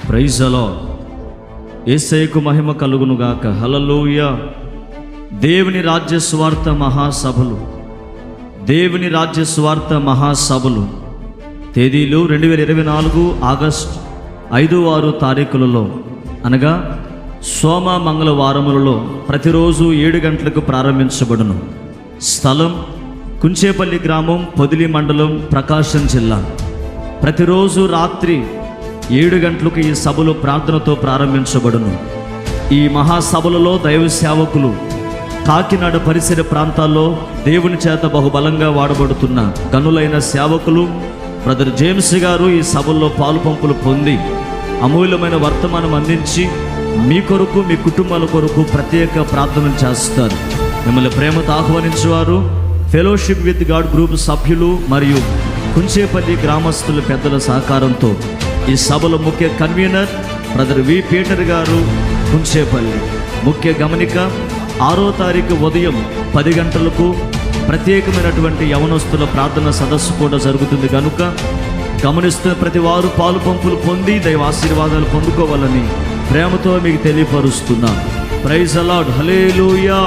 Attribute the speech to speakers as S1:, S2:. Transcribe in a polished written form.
S1: Praise the Lord. యేసయ్యకు మహిమ కలుగునుగాక. హల్లెలూయా. దేవుని రాజ్య స్వార్థ మహాసభలు, దేవుని రాజ్య స్వార్థ మహాసభలు తేదీలు 2024 ఆగస్టు 5-6 తారీఖులలో అనగా సోమ మంగళవారములలో ప్రతిరోజు 7 గంటలకు ప్రారంభించబడును. స్థలం కుంచేపల్లి గ్రామం, పొదిలి మండలం, ప్రకాశం జిల్లా. ప్రతిరోజు రాత్రి 7 గంటలకు ఈ సభలు ప్రార్థనతో ప్రారంభించబడును. ఈ మహాసభలలో దైవ సేవకులు కాకినాడ పరిసర ప్రాంతాల్లో దేవుని చేత బహుబలంగా వాడబడుతున్న గనులైన సేవకులు బ్రదర్ జేమ్స్ గారు ఈ సభల్లో పాలు పంపులు పొంది అమూల్యమైన వర్తమానం అందించి మీ కొరకు, మీ కుటుంబాల కొరకు ప్రత్యేక ప్రార్థనలు చేస్తారు. మిమ్మల్ని ప్రేమతో ఆహ్వానించేవారు ఫెలోషిప్ విత్ గాడ్ గ్రూప్ సభ్యులు మరియు కుంచేపల్లి గ్రామస్తుల పెద్దల సహకారంతో ఈ సభలో ముఖ్య కన్వీనర్ బ్రదర్ వి పీటర్ గారు, కుంచేపల్లి. ముఖ్య గమనిక, 6వ తారీఖు ఉదయం 10 గంటలకు ప్రత్యేకమైనటువంటి యవనస్తుల ప్రార్థన సదస్సు కూడా జరుగుతుంది కనుక గమనిస్తున్న ప్రతి వారు పాలు పంపులు పొంది దైవ ఆశీర్వాదాలు పొందుకోవాలని ప్రేమతో మీకు తెలియపరుస్తున్నాను. Praise the lord. హల్లెలూయా.